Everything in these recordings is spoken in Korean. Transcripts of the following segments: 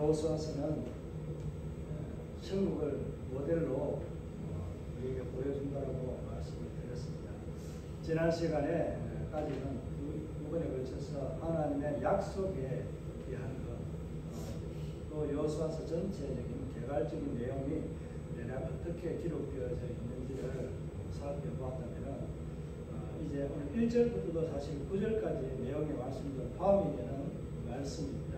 여호수아서는 천국을 모델로 우리에게 보여준다고 말씀을 드렸습니다. 지난 시간에까지는 두 번에 걸쳐서 하나님의 약속에 대한 것, 또 여호수아서 전체적인 개괄적인 내용이 내가 어떻게 기록되어져 있는지를 살펴보았다면 이제 오늘 1절부터도 사실 9절까지 내용의 말씀도 포함이 되는 말씀입니다.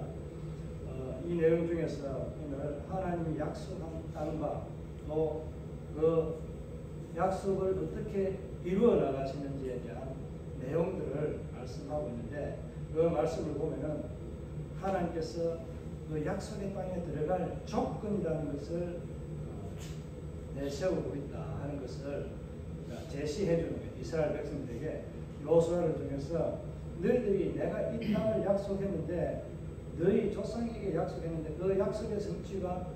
이 내용 중에서 오늘 하나님이 약속한 땅과 또 그 약속을 어떻게 이루어 나가시는지에 대한 내용들을 말씀하고 있는데, 그 말씀을 보면은 하나님께서 그 약속의 땅에 들어갈 조건이라는 것을 내세우고 있다 하는 것을 제시해 주는 거예요. 이스라엘 백성들에게 여호수아를 통해서 너희들이 내가 이 땅을 약속했는데, 너희 조상에게 약속했는데 그 약속의 성취가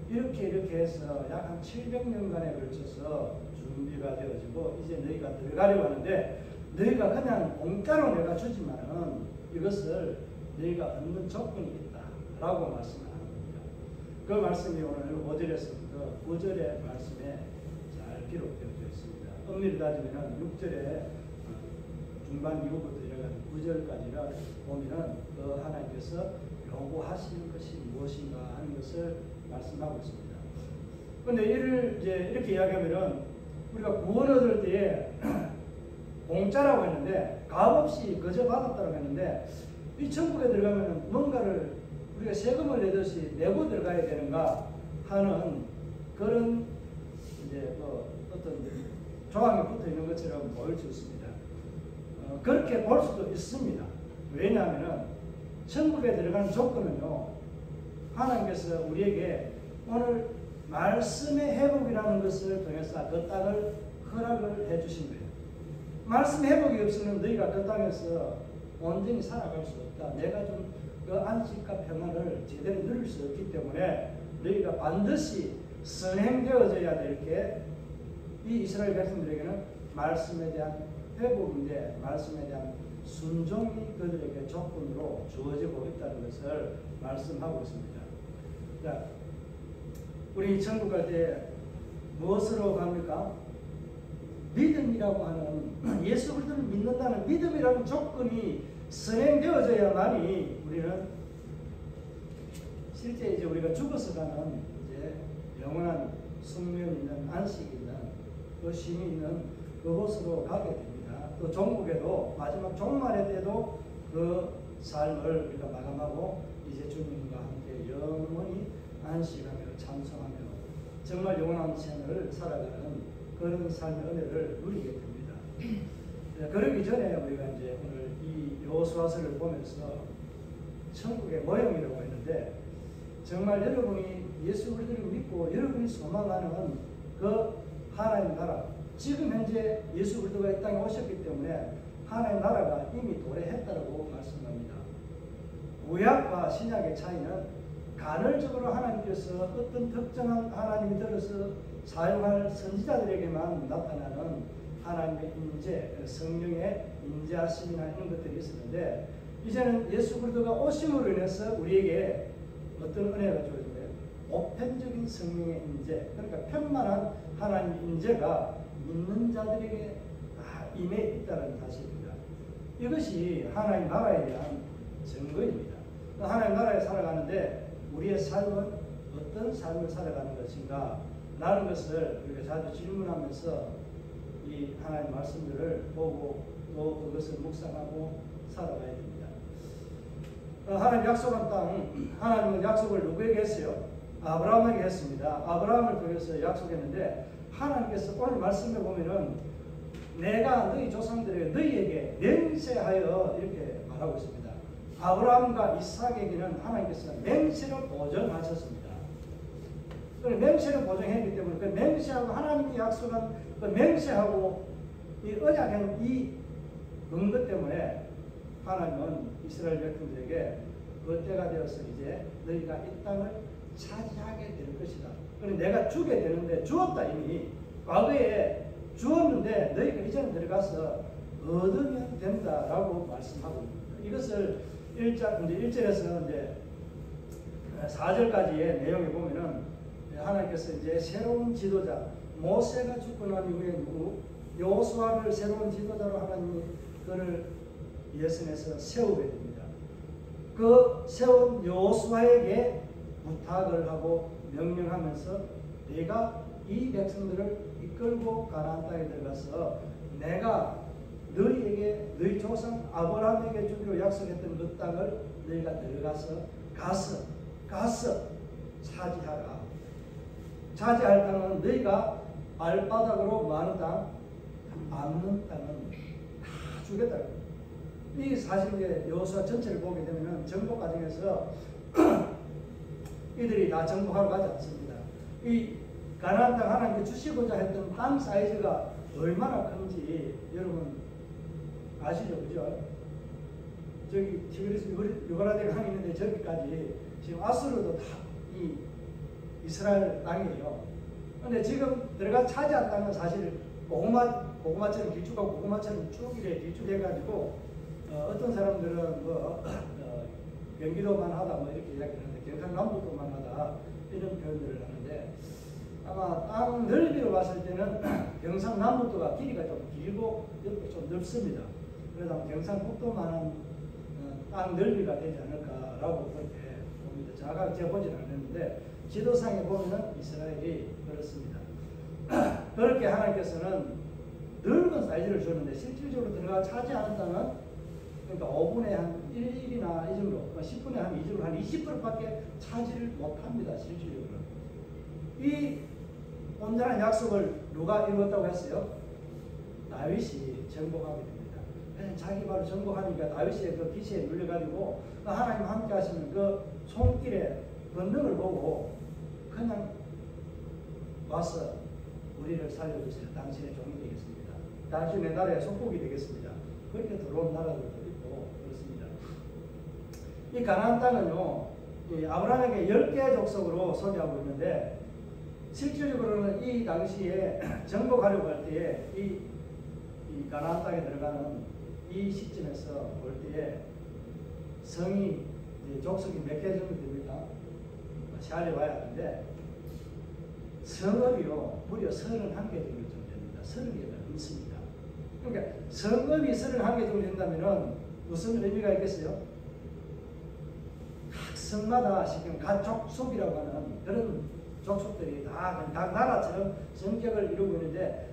이렇게 해서 약 한 700년간에 걸쳐서 준비가 되어지고 이제 너희가 들어가려고 하는데, 너희가 그냥 공짜로 내가 주지만은 이것을 너희가 얻는 조건이 있다 라고 말씀을 하는 겁니다. 그 말씀이 오늘 5절에서부터 9절의 말씀에 잘 기록되어 있습니다. 엄밀히 따지면 6절에 중반 이후부터 이래가지고 9절까지를 보면은 그 하나님께서 요구하시는 것이 무엇인가 하는 것을 말씀하고 있습니다. 그런데 이를 이제 이렇게 이야기하면은 우리가 구원 얻을 때에 공짜라고 했는데 값없이 거저 받았다고 했는데, 이 천국에 들어가면은 뭔가를 우리가 세금을 내듯이 내고 들어가야 되는가 하는 그런 이제 어떤 조항이 붙어 있는 것처럼 보일 수 있습니다. 그렇게 볼 수도 있습니다. 왜냐하면 천국에 들어가는 조건은요, 하나님께서 우리에게 오늘 말씀의 회복이라는 것을 통해서 그 땅을 허락을 해주신 거예요. 말씀의 회복이 없으면 너희가 그 땅에서 온전히 살아갈 수 없다. 내가 좀 그 안식과 평안을 제대로 누릴 수 없기 때문에 너희가 반드시 선행되어져야 될 게 이 이스라엘 백성들에게는 말씀에 대한 회복인데, 말씀에 대한 순종이 그들에게 조건으로 주어지고 있다는 것을 말씀하고 있습니다. 자, 우리 천국 갈 때 무엇으로 갑니까? 믿음이라고 하는, 예수 그리스도를 믿는다는 믿음이라는 조건이 선행되어져야만이 우리는 실제 이제 우리가 죽어서 가는 이제 영원한 숙명 있는 안식이 있는 그 쉼이 있는 그곳으로 가게 됩니다. 또 종국에도 마지막 종말의 때도 그 삶을 우리가 마감하고 이제 주님과 함께 영원히 안식하며 찬송하며 정말 영원한 생을 살아가는 그런 삶의 은혜를 누리게 됩니다. 그러기 전에 우리가 이제 오늘 이 여호수아서를 보면서 천국의 모형이라고 했는데, 정말 여러분이 예수 그리스도를 믿고 여러분이 소망하는 그 하나님 나라, 지금 현재 예수 그리스도가 이 땅에 오셨기 때문에 하나님 나라가 이미 도래했다고 말씀합니다. 구약과 신약의 차이는 간헐적으로 하나님께서 어떤 특정한 하나님이 들어서 사용할 선지자들에게만 나타나는 하나님의 인재, 성령의 인자심이나 이런 것들이 있었는데, 이제는 예수 그리스도가 오심으로 인해서 우리에게 어떤 은혜가 주어진 거예요? 보편적인 성령의 인재, 그러니까 편만한 하나님의 인재가 믿는 자들에게 임해 있다는 사실입니다. 이것이 하나님 나라에 대한 증거입니다. 하나님 나라에 살아가는데 우리의 삶은 어떤 삶을 살아가는 것인가 라는 것을 우리가 자주 질문하면서 이 하나님 말씀들을 보고 또 그것을 묵상하고 살아가야 됩니다. 하나님 약속한 땅, 하나님은 약속을 누구에게 했어요? 아브라함에게 했습니다. 아브라함을 통해서 약속했는데, 하나님께서 오늘 말씀에 보면은 내가 너희 조상들에게 너희에게 맹세하여 이렇게 말하고 있습니다. 아브라함과 이삭에게는 하나님께서 맹세로 보증하셨습니다. 맹세로 보증했기 때문에 그 맹세하고 하나님이 약속한 그 맹세하고 이 언약한 이 근거 때문에 하나님은 이스라엘 백성들에게 그 때가 되어서 이제 너희가 이 땅을 차지하게 될 것이다. 그런데 내가 주게 되는데 주었다. 이미 과거에 주었는데 너희가 이제는 들어가서 얻으면 된다라고 말씀하고 있습니다. 이것을 1절에서 이제 4절까지의 내용에 보면은 하나님께서 이제 새로운 지도자, 모세가 죽고 난 이후에 여호수아를 새로운 지도자로 하나님이 그를 예선에서 세우게 됩니다. 그 세운 여호수아에게 부탁을 하고 명령하면서 네가 이 백성들을 이끌고 가나안 땅에 들어가서 내가 너희에게 너희 조상 아브라함에게 주기로 약속했던 그 땅을 너희가 들어가서 가서 차지하라. 차지할 땅은 너희가 발바닥으로 많은 땅, 없는 땅은 다 주겠다. 이 사실 이제 여호수아 전체를 보게 되면은 정복 과정에서 이들이 다 정복하러 가지 않습니다. 이 가나안 땅 하나님께 주시고자 했던 땅 사이즈가 얼마나 큰지 여러분 아시죠, 그죠? 저기 티그리스 유브라데가 강이 있는데 저기까지 지금 아수르도 다 이 이스라엘 땅이에요. 근데 지금 들어가 차지한 땅은 사실 고구마처럼 길쭉하고 고구마처럼 쭉 이렇게 길쭉해가지고 어떤 사람들은 경기도만 하다 뭐 이렇게 이야기하는데 경상남북도만 하다 이런 표현들을 하는데 아마 땅 넓이로 봤을 때는 경상남북도가 길이가 좀 길고 옆에 좀 넓습니다. 그래서 경상북도만한 땅 넓이가 되지 않을까라고 그렇게 봅니다. 정확하게 제가 보진 않았는데 지도상에 보면은 이스라엘이 그렇습니다. 그렇게 하나님께서는 넓은 사이즈를 줬는데 실질적으로 들어가 차지하는 땅은 그러니까 5분의 한 1이나 이 정도, 10분의 한 2정도, 한 20%밖에 차지를 못합니다. 실질적으로. 이 온전한 약속을 누가 이루었다고 했어요? 다윗이 정복하게 됩니다. 그냥 자기 바로 정복하니까 다윗의 그 기세에 눌려가지고 하나님 함께 하시는 그 손길의 권능을 보고 그냥 와서 우리를 살려주세요. 당신의 종이 되겠습니다. 당신의 나라의 속국이 되겠습니다. 그렇게 들어온 나라들도 있고 그렇습니다. 이 가나안 땅은요, 이 아브라함에게 10개 족속으로 소개하고 있는데 실질적으로는 이 당시에 정복하려고 할 때에 이 가나안 땅에 들어가는 이 시점에서 볼 때에 성이 족속이 몇 개 정도 됩니까? 샤를 봐야 하는데 성읍이요 무려 31개 정도 됩니다. 30개가 넘습니다. 그러니까 성읍이 31개 정도 된다면은 무슨 의미가 있겠어요? 각 성마다 지금 각 족속이라고 하는 그런 족속들이 다 각 나라처럼 성격을 이루고 있는데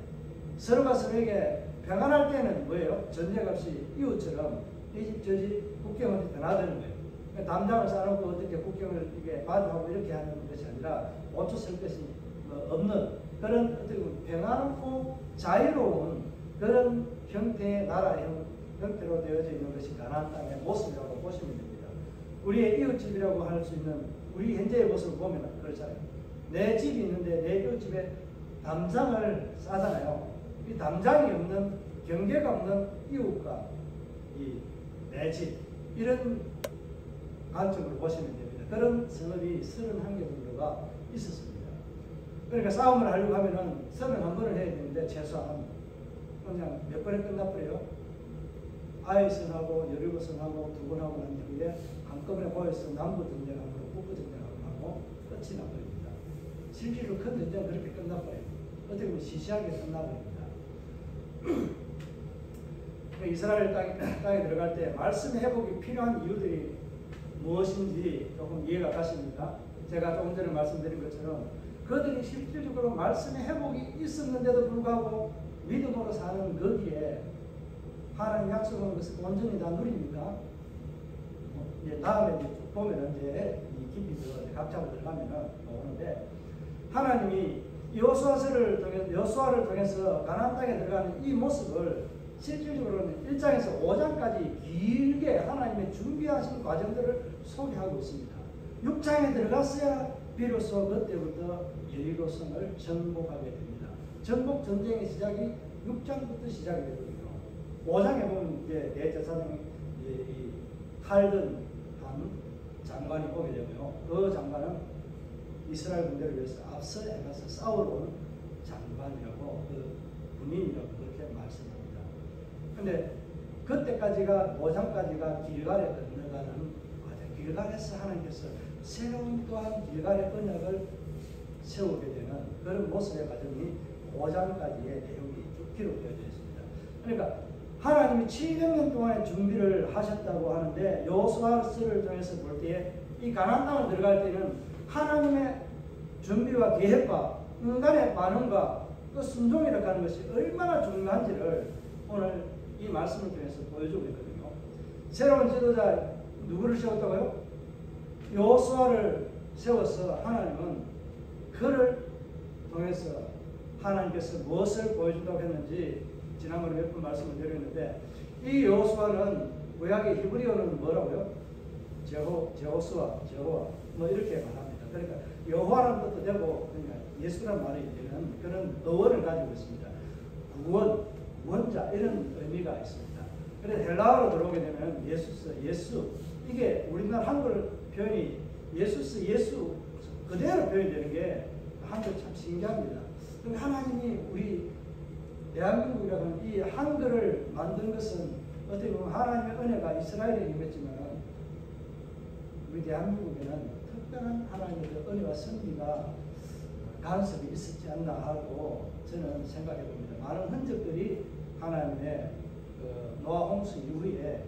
서로가 서로에게 평안할 때는 뭐예요? 전쟁 없이 이웃처럼 이 집 저 집 국경을 드나드는 거예요. 담장을 쌓아놓고 어떻게 국경을 이게 마주하고 이렇게 하는 것이 아니라 5초 쓸 것이 없는 그런 어떻게 평안하고 자유로운 그런 형태의 나라 형태로 되어져 있는 것이 가나안 땅의 모습이라고 보시면 됩니다. 우리의 이웃집이라고 할 수 있는 우리 현재의 모습을 보면 그렇잖아요. 내 집이 있는데 내 이웃집에 담장을 싸잖아요. 이 담장이 없는 경계가 없는 이웃과 내 집 이런 관점으로 보시면 됩니다. 그런 성읍이 31개 정도가 있었습니다. 그러니까 싸움을 하려고 하면은 31번을 해야 되는데 최소한 그냥 몇 번에 끝나버려요. 아이선하고 여리고선하고 두 번 하고 난 뒤에 한꺼번에 모여서 남부 전쟁하고 북부 전쟁하고 끝이 나버립니다. 실제로 큰 전쟁은 그렇게 끝나버려요. 어떻게 보면 시시하게 끝나버립니다. 이스라엘 땅에 들어갈 때 말씀 회복이 필요한 이유들이 무엇인지 조금 이해가 가십니까? 제가 조금 전에 말씀드린 것처럼 그들이 실질적으로 말씀의 회복이 있었는데도 불구하고 믿음으로 사는 거기에 하나님 약속한 것을 온전히 다 누립니까? 다음에 보면은 이제 이 깊이 각자로 들어가면은 오는데 하나님이 여호수아를 통해서 가나안 땅에 들어가는 이 모습을 실질적으로는 1장에서 5장까지 길게 하나님의 준비하신 과정들을 소개하고 있습니다. 6장에 들어갔어야 비로소 그때부터 여리고성을 정복하게 됩니다. 정복 전쟁의 시작이 6장부터 시작이 되거든요. 5장에 보면 이제 대제사장이 칼든 한 장관이 오게 되고요. 그 장관은 이스라엘 군대를 위해서 앞서 나가서 싸우러 온 장관이라고 그 군인이라고 그렇게 말씀합니다. 근데 그때까지가 5장까지가 길갈에 건너가는 과정, 길갈에서 하나님께서 새로운 또한 길갈의 언약을 세우게 되는 그런 모습의 과정이 5장까지의 내용이 쭉 기록되어 있습니다. 그러니까 하나님이 700년 동안의 준비를 하셨다고 하는데 여호수아서를 통해서 볼 때에 이 가나안 땅을 들어갈 때는 하나님의 준비와 계획과 인간의 반응과 그 순종이라고 하는 것이 얼마나 중요한지를 오늘 이 말씀을 통해서 보여주고 있거든요. 새로운 지도자 누구를 세웠다고요? 여호수아를 세워서 하나님은 그를 통해서 하나님께서 무엇을 보여준다고 했는지 지난번에 몇 번 말씀을 드렸는데 이 여호수아는 구약의 히브리어는 뭐라고요? 제호수아, 제호와 뭐 이렇게 말합니다. 그러니까 여호와라는 것도 되고 그러니까 예수란 말이 되는 그런 어원을 가지고 있습니다. 구원, 원자 이런 의미가 있습니다. 그래서 헬라어로 들어오게 되면 예수 이게 우리나라 한글 표현이 예수 그대로 표현되는 게 한글 참 신기합니다. 하나님이 우리 대한민국이라고 하는 이 한글을 만든 것은 어떻게 보면 하나님의 은혜가 이스라엘에 임했지만 우리 대한민국에는 특별한 하나님의 은혜와 섭리가 간섭이 있었지 않나 하고 저는 생각해 봅니다. 많은 흔적들이 하나님의 노아 홍수 이후에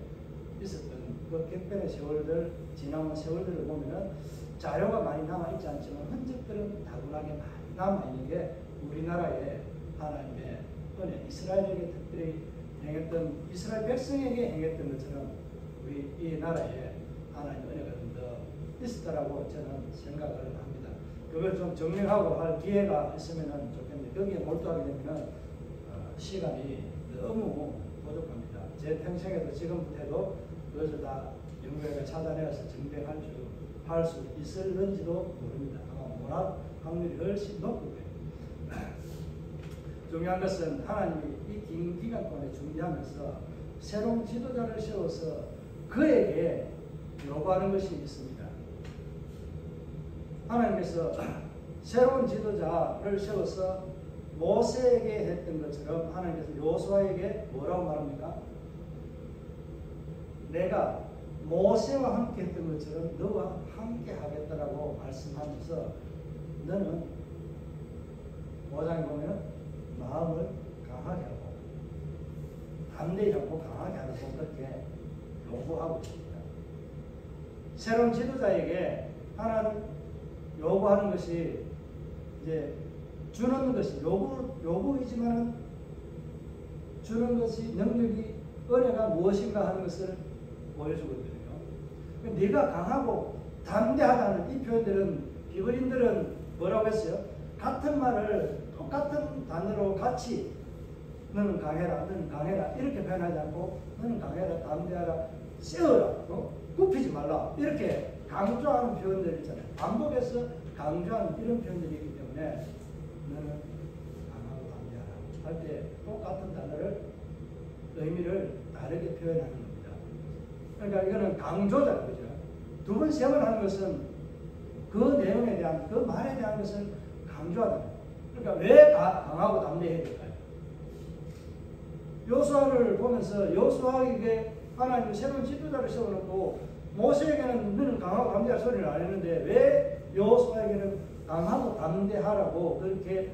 있었던 그 객변의 세월들, 지나온 세월들을 보면은 자료가 많이 남아있지 않지만 흔적들은 다분하게 많이 남아있는 게 우리나라의 하나님의 은혜, 이스라엘에게 특별히 행했던, 이스라엘 백성에게 행했던 것처럼 우리 이 나라에 하나님의 은혜가 좀 더 있었다라고 저는 생각을 합니다. 그걸 좀 정리하고 할 기회가 있으면 좋겠는데 거기에 몰두하게 되면 시간이 너무 부족합니다. 제 평생에도 지금부터도 그것을 다 영국에 찾아내서 정백할 수 있을는지도 모릅니다. 아마 못할 확률이 훨씬 높고요. 중요한 것은 하나님이 이 긴 기간 동안에 준비하면서 새로운 지도자를 세워서 그에게 요구하는 것이 있습니다. 하나님께서 새로운 지도자를 세워서 모세에게 했던 것처럼 하나님께서 여호수아에게 뭐라고 말합니까? 내가 모세와 함께 했던 것처럼 너와 함께 하겠다라고 말씀하면서 너는 5장에 보면 마음을 강하게 하고 담대히 하고 강하게 하라고 그렇게 요구하고 있습니다. 새로운 지도자에게 하나님 요구하는 것이 이제 주는 것이 요구이지만 주는 것이 능력이 은혜가 무엇인가 하는 것을 보여주거든요. 네가 강하고 담대하다는 이 표현들은 히브리인들은 뭐라고 했어요? 같은 말을 똑같은 단어로 같이 너는 강해라, 너는 강해라 이렇게 표현하지 않고 너는 강해라, 담대하라, 세워라, 굽히지 말라 이렇게 강조하는 표현들이 있잖아요. 반복해서 강조하는 이런 표현들이 있기 때문에 너는 강하고 담대하라 할 때 똑같은 단어를 의미를 다르게 표현하는 겁니다. 그러니까 이거는 강조다 그죠? 두 번, 세 번 하는 것은 그 내용에 대한 그 말에 대한 것을 강조하다. 그러니까 왜 강하고 담대해야 될까요? 여호수아를 보면서 여호수아에게 하나님이 새로운 지도자를 세워놓고 모세에게는 너는 강하고 담대할 소리를 안 했는데 왜 여호수아에게는 강하고 담대하라고 그렇게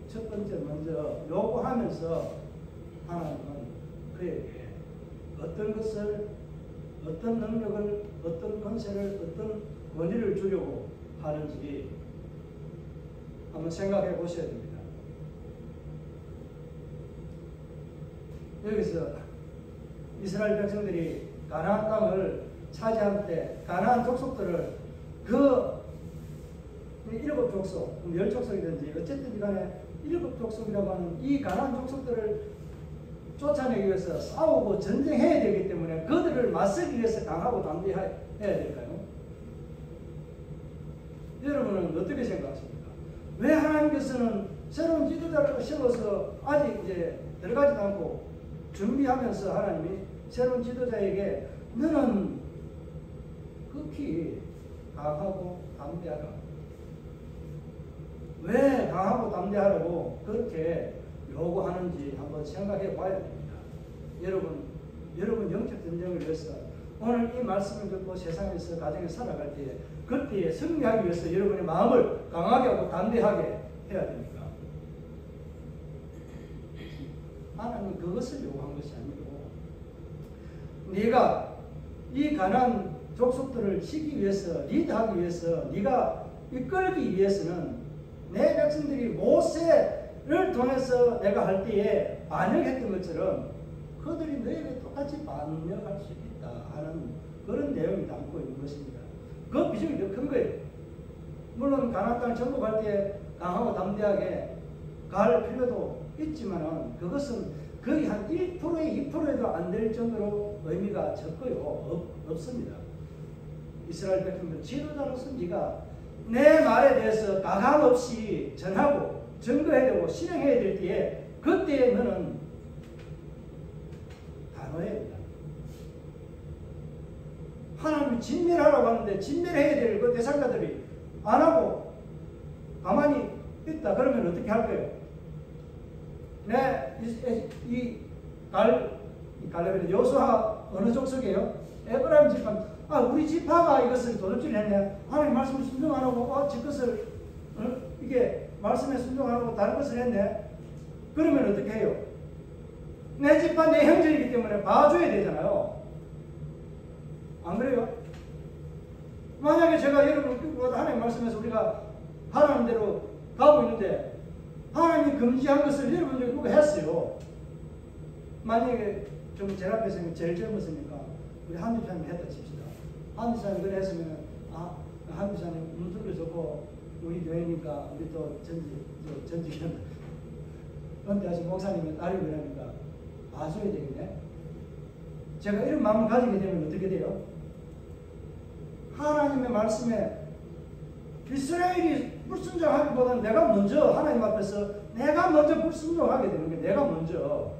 첫 번째 먼저 요구하면서 하나님은 그에게 어떤 것을, 어떤 능력을, 어떤 권세를, 어떤 권위를 주려고 하는지 한번 생각해 보셔야 됩니다. 여기서 이스라엘 백성들이 가나안 땅을 차지할 때 가나안 족속들을 그 7족속, 10족속이든지 어쨌든 간에 7족속이라고 하는 이 가나안 족속들을 쫓아내기 위해서 싸우고 전쟁해야 되기 때문에 그들을 맞서기 위해서 강하고 담대해야 될까요? 여러분은 어떻게 생각하십니까? 왜 하나님께서는 새로운 지도자를 세워서 아직 이제 들어가지도 않고 준비하면서 하나님이 새로운 지도자에게 너는 극히 강하고 담대하라. 왜 강하고 담대하라고 그렇게 요구하는지 한번 생각해 봐야 됩니다. 여러분 영적 전쟁을 위해서 오늘 이 말씀을 듣고 세상에서 가정에 살아갈 때에 그때에 승리하기 위해서 여러분의 마음을 강하게 하고 담대하게 해야 됩니까? 하나님 그것을 요구한 것이 아니고 네가 이 가난안 족속들을 치기 위해서 리드하기 위해서 네가 이끌기 위해서는 내 백성들이 모세를 통해서 내가 할 때에 반역했던 것처럼 그들이 너에게 똑같이 반역할 수 있다 하는 그런 내용이 담고 있는 것입니다. 그 비중이 더 큰 거예요. 물론 가나안 땅을 정복할 때 강하고 담대하게 갈 필요도 있지만은 그것은 거의 한 1%에 2%에도 안 될 정도로 의미가 적고요. 없습니다. 이스라엘 백성들 지도자로서 네가 내 말에 대해서 가감 없이 전하고 증거해야 되고 실행해야 될 때에 그때에 너는 단호해야 된다. 하나님이 진멸하라고 하는데 진멸해야 될 그 대상자들이 안 하고 가만히 있다. 그러면 어떻게 할 거예요? 갈렙의 여호수아 어느 족속이에요? 에브라임 지파. 우리 지파가 이것을 도둑질 했네. 하나님 말씀을 순종 안 하고 지 것을 이게 말씀에 순종 안 하고 다른 것을 했네. 그러면 어떻게 해요? 내 지파 내 형제이기 때문에 봐줘야 되잖아요. 안 그래요? 만약에 제가 여러분을 끌고 가다 하나님 말씀에서 우리가 하라는 대로 가고 있는데 하나님이 금지한 것을 여러분 중에 누가 했어요. 만약에 좀 제 앞에서 제일 젊었으니까 우리 한주사님 했다 칩시다. 한주사님 그래 했으면 한주사님 문술도 좋고 우리 교회니까 우리 또 전직이란다. 은퇴하신 목사님은 딸이 그러니까 봐줘야 되겠네. 제가 이런 마음을 가지게 되면 어떻게 돼요? 하나님의 말씀에 이스라엘이 불순종하기보다는 내가 먼저 하나님 앞에서 내가 먼저 불순종하게 되는 거예요. 내가 먼저.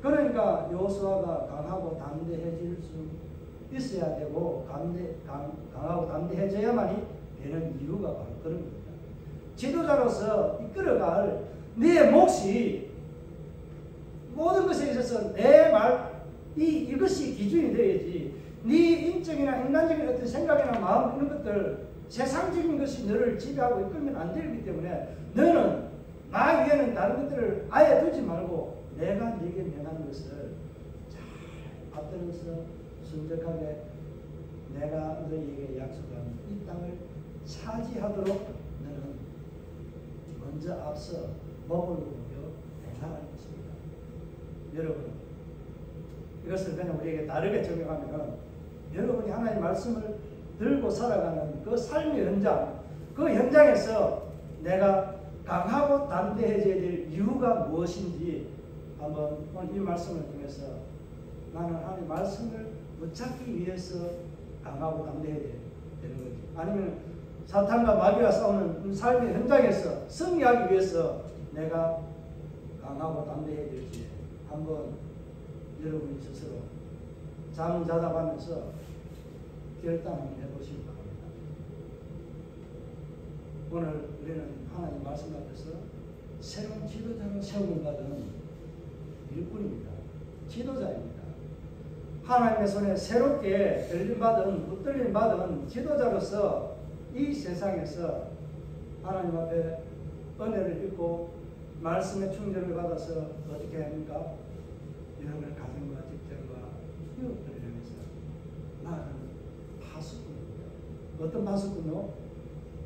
그러니까 여호수아가 강하고 담대해질 수 있어야 되고 강하고 담대해져야만이 되는 이유가 바로 그런 겁니다. 지도자로서 이끌어갈 네 몫이 모든 것에 있어서 내 말 이것이 기준이 되어야지 네 인적이나 인간적인 어떤 생각이나 마음 이런 것들 세상적인 것이 너를 지배하고 이끌면 안 되기 때문에 너는 나 위에는 다른 것들을 아예 두지 말고 내가 네게 명하는 것을 잘 받들어서 순적하게 내가 너희에게 약속한 이 땅을 차지하도록 너는 먼저 앞서 몸을 보여 행하는 것입니다. 여러분 이것을 그냥 우리에게 다르게 적용하면 여러분이 하나님의 말씀을 들고 살아가는 그 삶의 현장, 그 현장에서 내가 강하고 담대해져야 될 이유가 무엇인지 한번 오늘 이 말씀을 통해서 나는 하나님의 말씀을 붙잡기 위해서 강하고 담대해야 되는 거지. 아니면 사탄과 마귀가 싸우는 삶의 현장에서 승리하기 위해서 내가 강하고 담대해야 될지 한번 여러분이 스스로 잠자답하면서 결단 한번 해보시기 바랍니다. 오늘 우리는 하나님 말씀 앞에서 새로운 지도자로 세움을 받은 일꾼입니다. 지도자입니다. 하나님의 손에 새롭게 열림받은 붙들림받은 지도자로서 이 세상에서 하나님 앞에 은혜를 입고 말씀의 충전을 받아서 어떻게 합니까? 여러분의 가정과 직장과 기업들을 향해서 나는 파수꾼입니다. 어떤 파수꾼으로?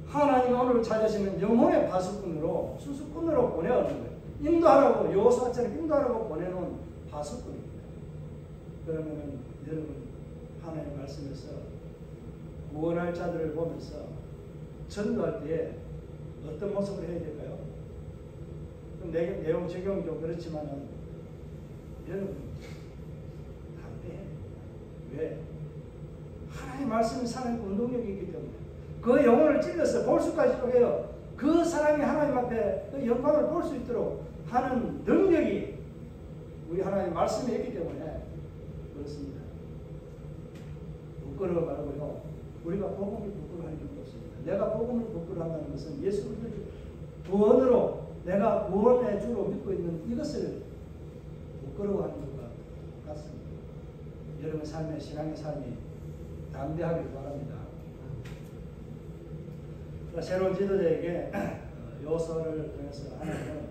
하나님 오늘 찾으시는 영혼의 파수꾼으로 수수꾼으로 보내는 거예요. 인도하라고 여호수아처럼 인도하라고 보내놓은 파수꾼입니다. 그러면은 여러분 하나님 말씀에서 구원할 자들을 보면서 전도할 때 어떤 모습을 해야 될까요? 내용 적용이 좀 그렇지만은 여러분 담대해야 됩니다. 왜? 하나님의 말씀이 사는 운동력이 있기 때문에 그 영혼을 찔러서 볼수까지 쪼개요. 그 사람이 하나님 앞에 그 영광을 볼 수 있도록 하는 능력이 우리 하나님의 말씀에 있기 때문에 그렇습니다. 부끄러워 말고요. 우리가 복음을 부끄러워할 이유가 없습니다. 내가 복음을 부끄러워한다는 것은 예수 그리스도를 구원으로 내가 구원의 주로 믿고 있는 이것을 부끄러워하는 것과 여러분 삶의 신앙의 삶이 담대하길 바랍니다. 새로운 지도자에게 요소를 통해서 하나님은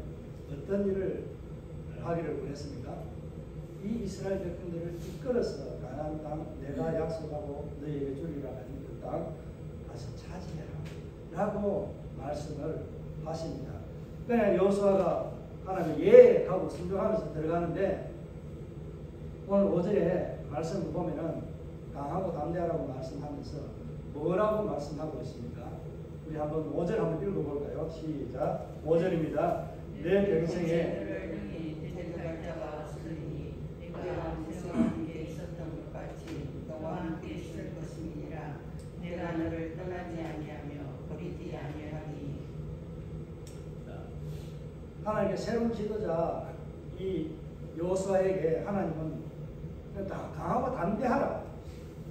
어떤 일을 하기를 원했습니까? 이 이스라엘 백성들을 이끌어서 가나안 땅 내가 약속하고 너희에게 주리라 하는 그 땅 가서 차지해라 라고 말씀을 하십니다. 그러나 여호수아가 하나님의 예하고 순종하면서 들어가는데 오늘 5절에 말씀을 보면은 강하고 담대하라고 말씀하면서 뭐라고 말씀하고 있습니까? 우리 한번 5절 한번 읽어볼까요? 시작. 5절입니다. 내 평생에 내가 너를 떠나지 아니하며 버리지 아니하리. 하나님께 새로운 지도자 이 여호수아에게 하나님은 강하고 담대하라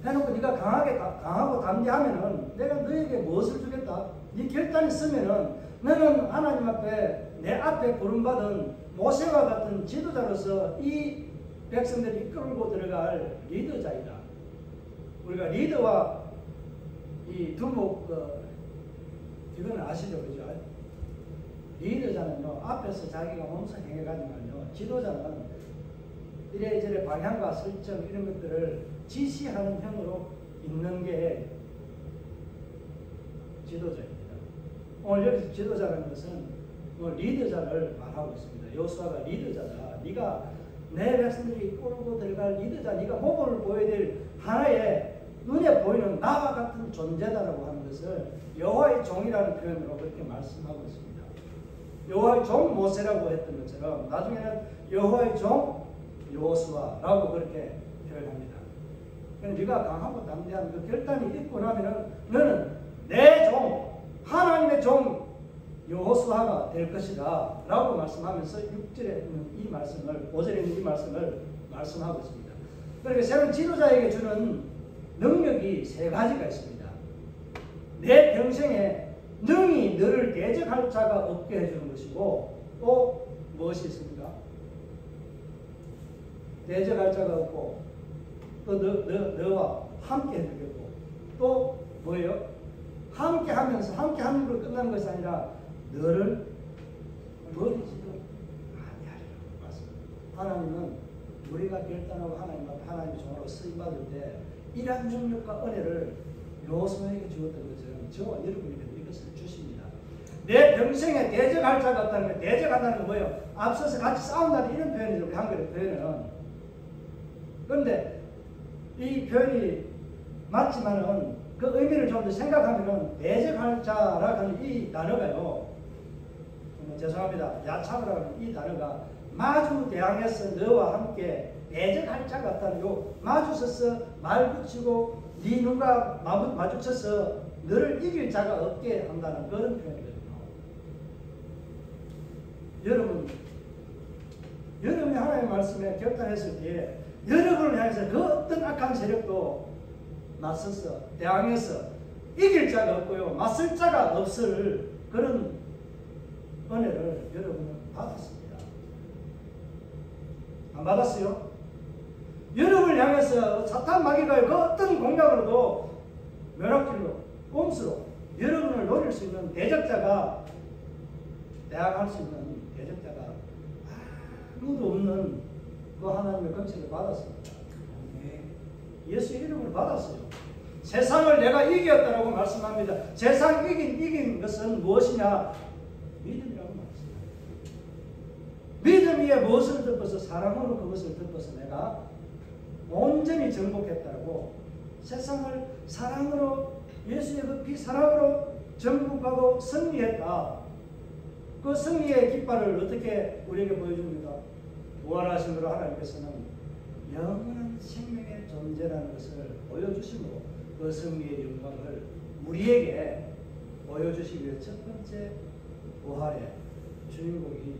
해놓고 네가 강하고 담대하면은 내가 너에게 무엇을 주겠다. 네 결단이 쓰면은 너는 하나님 앞에 내 앞에 부름받은 모세와 같은 지도자로서 이 백성들을 이끌고 들어갈 리더자이다. 우리가 리더와 이 두목 이거는 아시죠, 그죠? 리더자는요 앞에서 자기가 몸소 행해가지만요 지도자는 이래저래 방향과 설정 이런 것들을 지시하는 형으로 있는 게 지도자입니다. 오늘 여기서 지도자라는 것은 리더자를 말하고 있습니다. 여호수아가 리더자다. 네가 내 백성들이 끌고 들어갈 리더자, 네가 모범을 보여야 될 하나의 눈에 보이는 나와 같은 존재다라고 하는 것을 여호와의 종이라는 표현으로 그렇게 말씀하고 있습니다. 여호와의 종 모세라고 했던 것처럼 나중에는 여호와의 종 여호수아라고 그렇게 표현합니다. 네가 강하고 담대한 그 결단이 있고 나면은 너는 내 종, 하나님의 종 여호수아가 될 것이다 라고 말씀하면서 6절에 있는 이 말씀을 5절에 있는 이 말씀을 말씀하고 있습니다. 그러니까 새로운 지도자에게 주는 능력이 세 가지가 있습니다. 내 평생에 능히 너를 대적할 자가 없게 해주는 것이고 또 무엇이 있습니까? 대적할 자가 없고 또 너와 함께 해주겠고 또 뭐예요? 함께 하면서 함께 하는 걸로 끝나는 것이 아니라 너를 버리지도 아니하리라고 말씀합니다. 하나님은 우리가 결단하고 하나님 앞에 하나님의 종으로 쓰임받을 때 이러한 능력과 은혜를 여호수아에게 주었던 것처럼 저와 여러분에게 이것을 주십니다. 내 평생에 대적할 자가 없다는 게 대적한다는 건 뭐예요? 앞서서 같이 싸운다는 이런 표현이죠. 우리 한글의 표현은. 그런데 이 표현이 맞지만은 그 의미를 좀 더 생각하면은 대적할 자라고 하는 이 단어가요. 죄송합니다. 야차브라는 이 단어가 마주 대항해서 너와 함께 대적할 자가 없다는 요 마주서서 말 붙이고 네 눈과 마주쳐서 너를 이길 자가 없게 한다는 그런 표현이거든요. 여러분이 하나님의 말씀에 결단했을 때 여러분을 향해서 그 어떤 악한 세력도 맞서서 대항해서 이길 자가 없고요 맞설 자가 없을 그런 은혜를 여러분은 받았습니다. 안 받았어요? 여러분을 향해서 사탄 마귀가 그 어떤 공략으로도 벼락질로 꼼수로 여러분을 노릴 수 있는 대적자가 대항할 수 있는 대적자가 아무도 없는 그 하나님의 권세를 받았습니다. 예수의 이름을 받았어요. 세상을 내가 이겼다라고 말씀합니다. 세상 이긴 것은 무엇이냐? 믿음이라고 말씀합니다. 믿음 위에 무엇을 덮어서 사랑으로 그것을 덮어서 내가 온전히 정복했다고 세상을 사랑으로 예수의 그 피 사랑으로 정복하고 승리했다. 그 승리의 깃발을 어떻게 우리에게 보여줍니까? 부활하신 으로 하나님께서는 영원한 생명의 존재라는 것을 보여주심으로 그 승리의 영광을 우리에게 보여주시기 위해 첫 번째 부활의 주인공이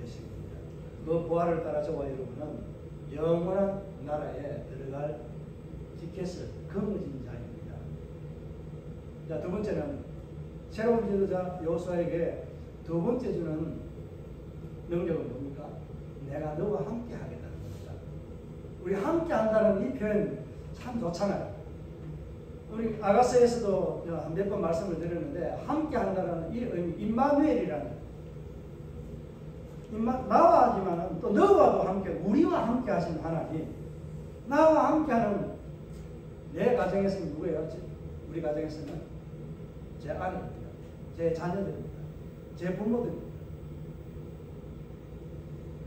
되십니다. 그 부활을 따라 저와 여러분은 영원한 나라에 들어갈 티켓을 거머쥔 자입니다. 자, 두 번째는 새로운 지도자 여호수아에게 두 번째 주는 능력은 뭡니까? 내가 너와 함께 하겠다는 겁니다. 우리 함께 한다는 이 표현 참 좋잖아요. 우리 아가서에서도 몇 번 말씀을 드렸는데 함께 한다는 이 의미, 임마누엘이라는 나와 하지만 또 너와도 함께, 우리와 함께 하신 하나님, 나와 함께 하는 내 가정에서는 누구예요? 우리 가정에서는 제 아내입니다. 제 자녀들입니다. 제 부모들입니다.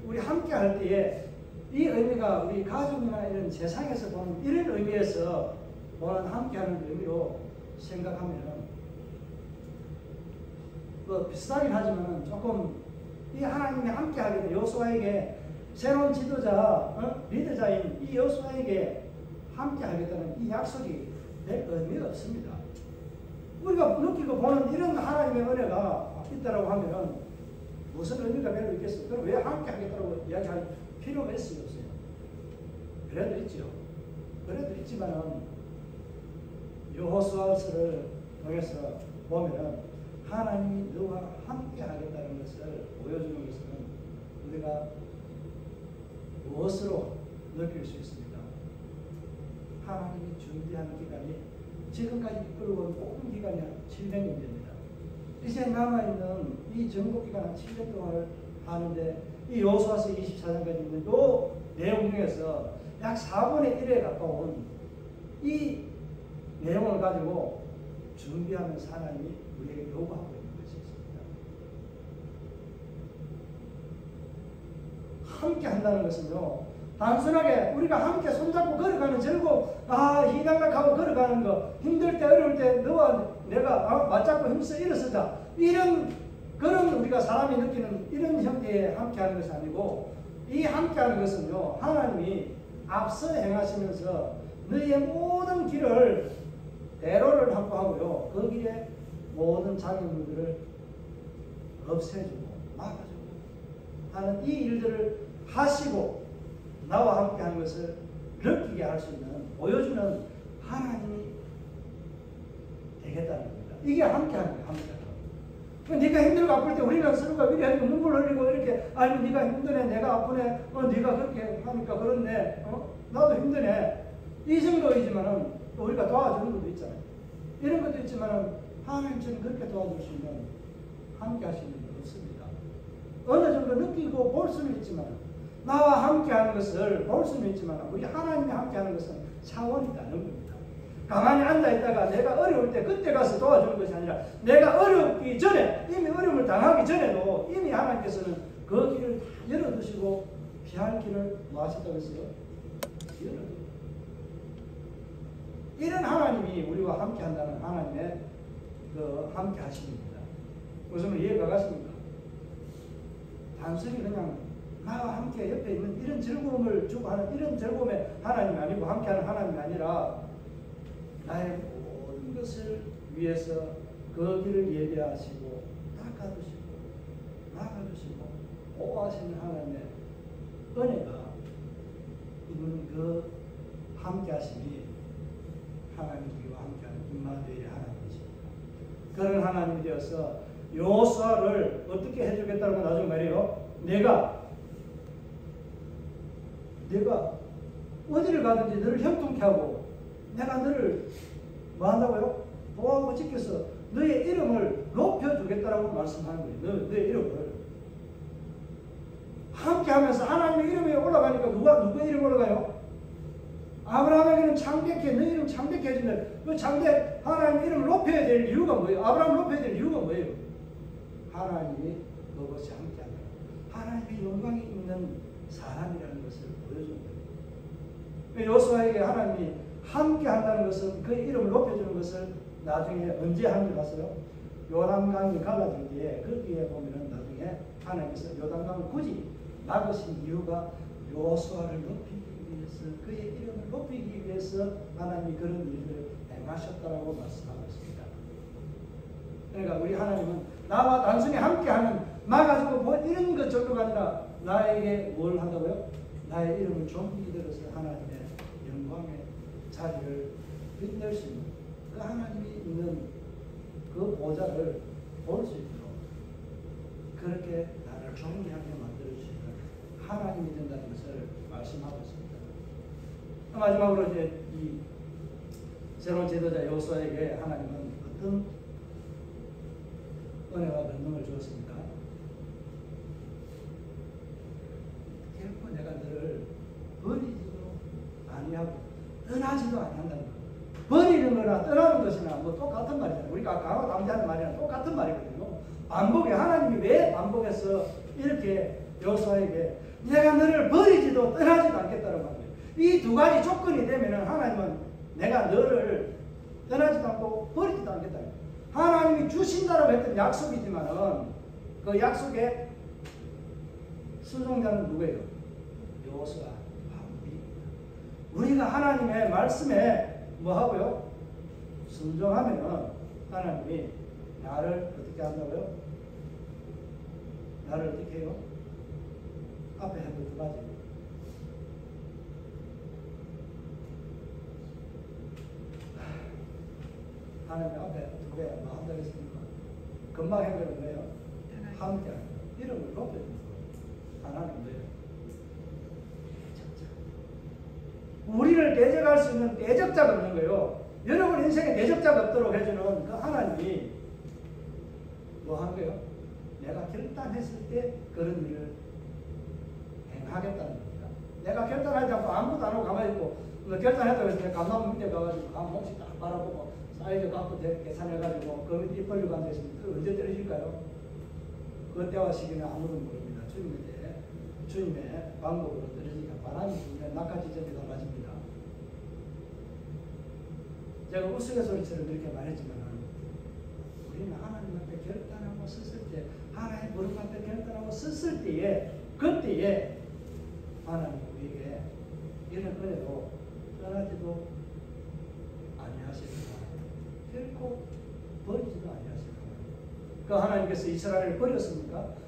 우리 함께 할 때에 이 의미가 우리 가족이나 이런 세상에서 보는 이런 의미에서 보는 함께하는 의미로 생각하면 뭐 비슷하긴 하지만 조금 이 하나님이 함께하게 된 여호수아에게 새로운 지도자, 리더자인 이 여호수아에게 함께하겠다는 이 약속이 별 의미가 없습니다. 우리가 느끼고 보는 이런 하나님의 은혜가 있다고 하면 무슨 의미가 별로 있겠어요? 그럼 왜 함께하겠다고 이야기할 필요가 있어요? 없어요? 그래도 있죠. 그래도 있지만은 여호수아서를 통해서 보면은 하나님이 너와 함께하겠다는 것을 보여주는 것은 우리가 무엇으로 느낄 수 있습니다? 하나님이 준비한 기간이 지금까지 이끌고 온 온 기간이 700년입니다. 이제 남아있는 이 정복 기간 한 7년 동안을 하는데 이 여호수아서 24장까지 있는 이 내용 중에서 약 4분의 1에 가까운 이 내용을 가지고 준비하면서 하나님이 우리에게 요구하고 있는 것이 있습니다. 함께 한다는 것은요, 단순하게 우리가 함께 손잡고 걸어가는 즐거움, 희당락하고 걸어가는 거, 힘들 때 어려울 때 너와 내가 맞잡고 힘써 일어서자, 그런 우리가 사람이 느끼는 이런 형태의 함께하는 것이 아니고, 이 함께하는 것은요, 하나님이 앞서 행하시면서 너희의 모든 길을 대로를 확보하고요, 그 길에 모든 장애물들을 없애주고 막아주고 하는 이 일들을 하시고 나와 함께 하는 것을 느끼게 할 수 있는, 보여주는 하나님이 되겠다는 겁니다. 이게 함께 하는 거예요. 함께 하는 거. 네가 힘들고 아플 때 우리는 서로가 위로해주고 눈물 흘리고 이렇게, 아니 네가 힘드네, 내가 아프네, 네가 그렇게 하니까 그렇네, 나도 힘드네, 이 정도이지만은 우리가 도와주는 것도 있잖아요. 이런 것도 있지만은 하나님처럼 그렇게 도와줄 수 있는, 함께 하시는 분 없습니다. 어느 정도 느끼고 볼 수는 있지만, 나와 함께 하는 것을 볼 수는 있지만 우리 하나님이 함께 하는 것은 차원이 다른 겁니다. 가만히 앉아있다가 내가 어려울 때 그때 가서 도와주는 것이 아니라, 내가 어렵기 전에, 이미 어려움을 당하기 전에도 이미 하나님께서는 그 길을 다 열어두시고 피할 길을 뭐 하셨다고 했어요? 열어두고. 이런 하나님이 우리와 함께 한다는 하나님의 그 함께 하심입니다. 무슨 이해가 가십니까? 단순히 그냥 나와 함께 옆에 있는 이런 즐거움을 주고 하는 이런 즐거움의 하나님이 아니고, 함께하는 하나님이 아니라 나의 모든 것을 위해서 그 길을 예배하시고 닦아주시고 막아주시고 보호하시는 하나님의 은혜가 있는 그 함께하심이 하나님 우리와 함께하는 임마누엘의 하나님이십니다. 그런 하나님이 되어서 여호수아를 어떻게 해주겠다고 나중에 말해요. 내가 어디를 가든지 너를 형통케 하고 내가 너를 뭐 한다고요? 보호하고 지켜서 너의 이름을 높여주겠다라고 말씀하는 거예요. 너의 이름을 함께하면서 하나님의 이름이 올라가니까 누구의 이름이 올라가요? 아브라함에게는 창백해, 너희 이름 창백해 해준다. 그 창백, 하나님 이름을 높여야 될 이유가 뭐예요? 아브라함을 높여야 될 이유가 뭐예요? 하나님이 그것이 함께한다. 하나님의 영광이 있는 사람이라는 것을 보여주는 거예요. 여호수아에게 하나님이 함께한다는 것은 그의 이름을 높여주는 것을 나중에 언제 하는 줄 아세요? 요단강이 갈라질 때에 거기에 보면은 나중에 하나님께서 요단강을 굳이 막으신 이유가 여호수아를 높이기 위해서, 그의 이름을 높이기 위해서 하나님이 그런 일을 행하셨다라고 말씀하고 있습니다. 그러니까 우리 하나님은 나와 단순히 함께하는, 막아주고 뭐 이런 것 정도가 아니라 나에게 뭘 한다고요? 나의 이름을 존귀히 들어서 하나님의 영광의 자리를 빛낼 수 있는 그 하나님이 있는 그 보좌를 볼 수 있도록 그렇게 나를 존귀하게 만들어주시는 하나님이 된다는 것을 말씀하고 있습니다. 마지막으로 이제 이 새로운 지도자 여호수아에게 하나님은 어떤 은혜와 권능을 주었습니까? 결코 내가 너를 버리지도 아니하고 떠나지도 아니한다는 거예요. 버리는 거나 떠나는 것이나 뭐 똑같은 말이잖아요. 우리가 아까 남자하는 말이랑 똑같은 말이거든요. 반복에 하나님이 왜 반복해서 이렇게 여호수아에게 내가 너를 버리지도 떠나지도 않겠다는 말이에요. 이 두 가지 조건이 되면은 하나님은 내가 너를 떠나지도 않고 버리지도 않겠다. 하나님이 주신다라고 했던 약속이지만은 그 약속의 순종자는 누구예요? 여호수아. 우리가 하나님의 말씀에 뭐 하고요? 순종하면은 하나님이 나를 어떻게 한다고요? 나를 어떻게 해요? 앞에 한 두 가지. 하나님 앞에 두 개 뭐 한다고 했습니까? 금방 해결은 뭐예요? 함께 이름을 높여주는 거예요. 하나님 뭐예요? 우리를 대적할 수 있는 대적자가 없는 거예요. 여러분 인생에 대적자가 없도록 해주는 그 하나님이 뭐 한 거예요? 내가 결단했을 때 그런 일을 행하겠다는 겁니다. 내가 결단하지 않고 아무것도 안 하고 가만히 있고 결단했다고 해서 감나무 밑에 가가지고 한 몫씩 딱 바라보고 사이즈 갖고 계산해가지고 그 밑에 입 벌리고 앉아있으면 언제 떨어질까요? 그때와 시기는 아무도 모릅니다. 주님의 방법으로 떨어지니까 바람이 불면 낙하지점에 달라집니다. 제가 우스갯소리처럼 그렇게 말했지만 우리는 하나님 앞에 결단하고 섰을 때 하나님 무릎 앞에 결단하고 섰을 때에 그때에 하나님 우리에게 이런 은혜로 떠나지도 아니하십니다. 결코 버리지도 아니하십니다. 그 하나님께서 이스라엘을 버렸습니까?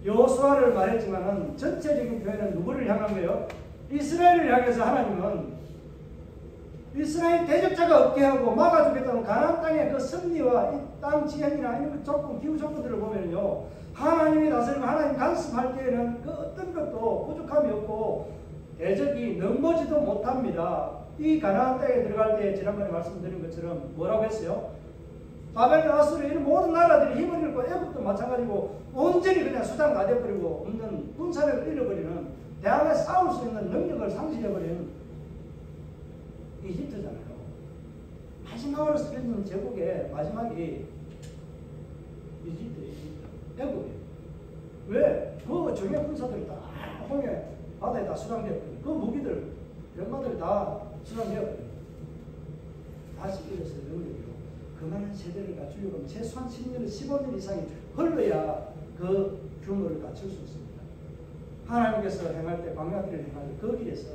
여호수아를 말했지만은 전체적인 표현은 누구를 향한 거예요? 이스라엘을 향해서 하나님은 이스라엘 대적자가 없게 하고 막아주겠다는 가나안 땅의 그 승리와 이 땅 지형이나 이런 조건, 기후 조건들을 보면요, 하나님이 다스리고 하나님 간섭할 때에는 그 어떤 것도 부족함이 없고 대적이 넘보지도 못합니다. 이 가나안 땅에 들어갈 때 지난번에 말씀드린 것처럼 뭐라고 했어요? 바벨론, 아수르 이런 모든 나라들이 힘을 잃고 애국도 마찬가지고 온전히 그냥 수장 다 돼버리고 없는 군사력을 잃어버리는 대항에 싸울 수 있는 능력을 상실해버리는 이집트잖아요. 마지막으로 쓰여진 제국의 마지막이 이집트. 애국이에요. 왜? 그 정예 군사들이 다 홍해 바다에 다 수장되어버려요. 그 무기들, 병마들이 다 수장되어버려요. 다시 일어설 능력이요. 그만한 세대를 갖추려고 하면 최소한 10년, 15년 이상이 흘러야 그 규모를 갖출 수 있습니다. 하나님께서 행할 때, 광야길을 행할 때 그 길에서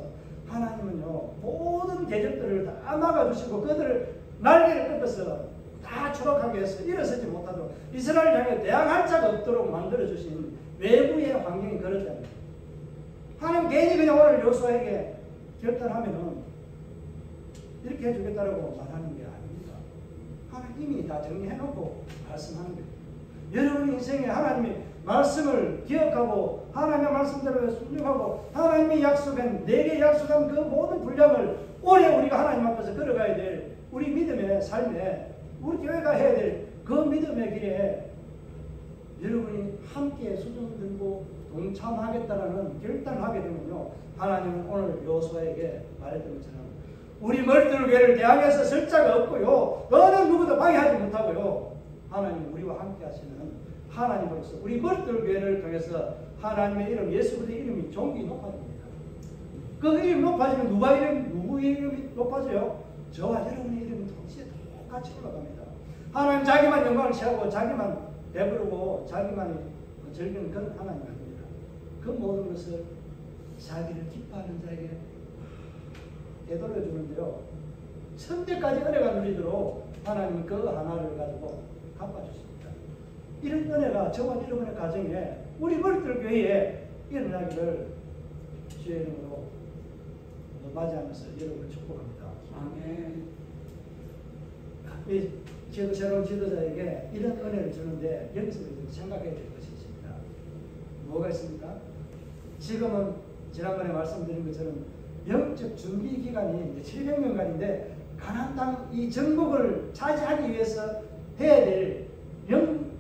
하나님은요, 모든 대적들을 다 막아주시고 그들을 날개를 꺾어서 다 추락하게 해서 일어서지 못하도록 이스라엘 향해 대항할 자가 없도록 만들어주신 외부의 환경이 그렇다는 거예요. 하나님 괜히 그냥 오늘 여호수아에게 결단하면은 이렇게 해주겠다고 말하는 게 아닙니다. 하나님이 다 정리해놓고 말씀하는 거예요. 여러분 인생에 하나님이 말씀을 기억하고 하나님의 말씀대로 순종하고 하나님이 약속한 내게 약속한 그 모든 분량을 오래 우리가 하나님 앞에서 걸어가야 될 우리 믿음의 삶에 우리 교회가 해야 될 그 믿음의 길에 여러분이 함께 수종 들고 동참하겠다는 결단을 하게 되면요, 하나님은 오늘 여호수아에게 말했던 것처럼 우리 머리들교회를 대항해서 설 자가 없고요, 어느 누구도 방해하지 못하고요, 하나님 우리와 함께 하시는 하나님으로서 우리 머리들교회를 통해서 하나님의 이름, 예수 그리스도의 이름이 존귀 높아집니다. 그 이름이 높아지면 누구의 이름이 높아져요? 저와 여러분의 이름이 동시에 똑같이 올라갑니다. 하나님 자기만 영광을 취하고 자기만 배부르고 자기만이 즐기는 그런 하나님 아닙니다. 그 모든 것을 자기를 기뻐하는 자에게 되돌려 주는데요, 천대까지 은혜가 누리도록 하나님은 그 하나를 가지고 갚아주십니다. 이런 은혜가 저와 여러분의 가정에 우리 머리들 교회에 일어나기를 주의 이름으로 맞이하면서 여러분을 축복합니다. 아멘. 이 새로운 지도자에게 이런 은혜를 주는데 여기서 생각해야 될 것이 있습니다. 뭐가 있습니까? 지금은 지난번에 말씀드린 것처럼 영적 준비 기간이 700년간인데 가나안 땅 이 정복을 차지하기 위해서 해야 될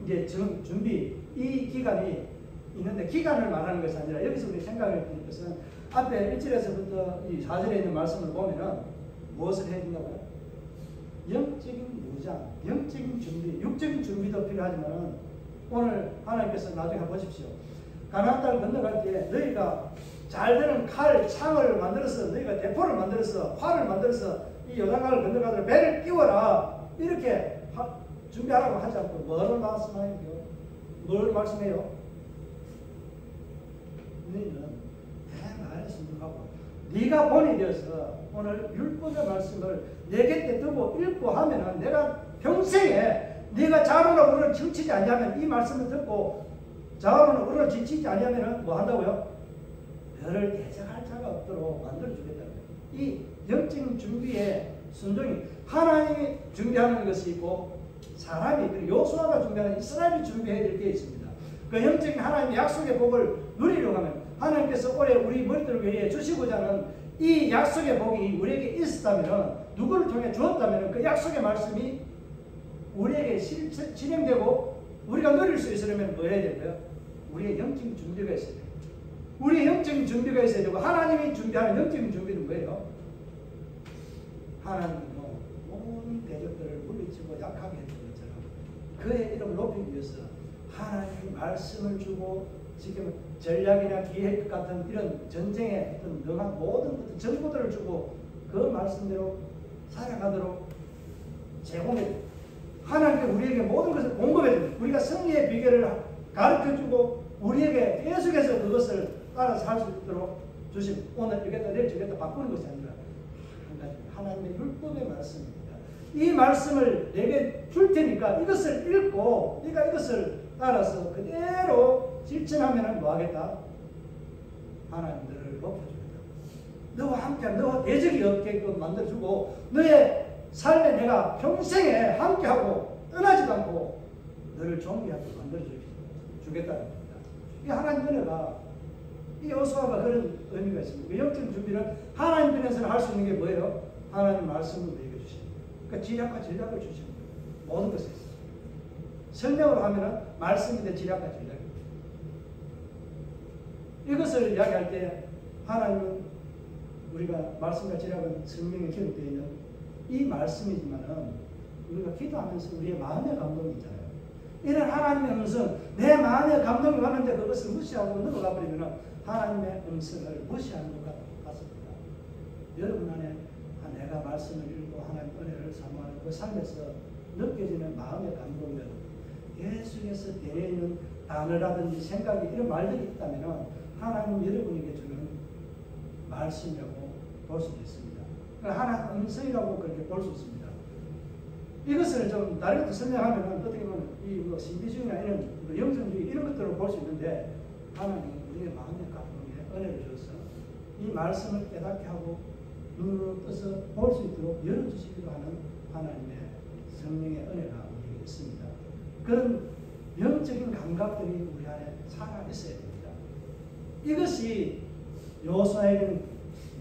이제 준비 이 기간이 있는데 기간을 말하는 것이 아니라 여기서 우리 생각을 해보는 것은 앞에 1절에서부터 이 4절에 있는 말씀을 보면은 무엇을 해야 된다고요? 영적인 무장, 영적인 준비, 육적인 준비도 필요하지만 오늘 하나님께서 나중에 한번 보십시오. 가나안 땅을 건너갈 때 너희가 잘 되는 칼, 창을 만들어서 너희가 대포를 만들어서 활을 만들어서 이 요단강을 건너가도록 배를 띄워라 이렇게 준비하라고 하지 않고 뭐를 말씀해요? 뭘 말씀해요? 너희는 내 말에 순종하고 네가 본이 되어서 오늘 율법의 말씀을 내 곁에 두고 읽고 하면은 내가 평생에 네가 좌우로 우러를 지치지 않냐면 이 말씀을 듣고 좌우로 우러를 지치지 않냐면은 뭐 한다고요? 너를 대적할 자가 없도록 만들어주겠다. 이 영적인 준비에 순종이 하나님이 준비하는 것이 있고 사람이 여호수아가 준비하는 이스라엘이 준비해야 될 게 있습니다. 그 영적인 하나님의 약속의 복을 누리려고 하면 하나님께서 올해 우리 머리들 위해 주시고자 하는 이 약속의 복이 우리에게 있었다면 누구를 통해 주었다면 그 약속의 말씀이 우리에게 진행되고 우리가 누릴 수 있으려면 뭐 해야 될까요? 우리의 영적인 준비가 있어야 돼요. 우리의 영적인 준비가 있어야 되고 하나님이 준비하는 영적인 준비는 뭐예요? 하나님은 모든 대적들을 물리치고 약하게 해준 것처럼 그의 이름을 높이기 위해서 하나님이 말씀을 주고 지금 전략이나 기획 같은 이런 전쟁에 어떤 능한 모든 어떤 정보들을 주고 그 말씀대로 살아가도록 제공해 하나님께 우리에게 모든 것을 공급해 줍니다. 우리가 승리의 비결을 가르쳐주고 우리에게 계속해서 그것을 따라서 할 수 있도록 주심. 오늘 이겠다 내일 저겠다 바꾸는 것이 아니라 한 가지 하나님의 율법의 말씀입니다. 이 말씀을 내게 줄 테니까 이것을 읽고 네가 이것을 따라서 그대로 실천하면 뭐 하겠다? 하나님들을 높여주겠다. 너와 함께 너와 대적이 없게끔 만들어주고 너의 삶에 내가 평생에 함께하고 떠나지도 않고 너를 존귀하게 만들어주겠다는 겁니다. 이 하나님 은혜가 이 여호수아가 그런 의미가 있습니다. 영적 준비를 하나님 편에서는 할 수 있는 게 뭐예요? 하나님 말씀을 우리에게 주십니다. 그러니까 지략과 전략을 주십니다. 모든 것에 있어요. 설명을 하면은 말씀인데 지략과 전략입니다. 이것을 이야기할 때 하나님은 우리가 말씀과 지략은 성경에 기록되어 있는 이 말씀이지만은 우리가 기도하면서 우리의 마음의 감동이 있잖아요. 이런 하나님의 음성, 내 마음의 감동이 왔는데 그것을 무시하고 넘어가 버리면 하나님의 음성을 무시하는 것 같습니다. 여러분 안에 내가 말씀을 읽고 하나님 은혜를 사모하는 그 삶에서 느껴지는 마음의 감동은 계속해서 대해 있는 단어라든지 생각이 이런 말들이 있다면 하나님 여러분에게 주는 말씀이라고 볼 수 있습니다. 하나님 음성이라고 그렇게 볼 수 있습니다. 이것을 좀 다른 것도 설명하면 어떻게 보면 이 뭐 신비주의나 이런 영성주의 이런 것들을 볼 수 있는데 하나님은 우리의 마음의 감동에 은혜를 주셔서 이 말씀을 깨닫게 하고 눈으로 떠서 볼 수 있도록 열어주시기로 하는 하나님의 성령의 은혜가 우리에게 있습니다. 그런 영적인 감각들이 우리 안에 살아 있어야 됩니다. 이것이 여호수아에게는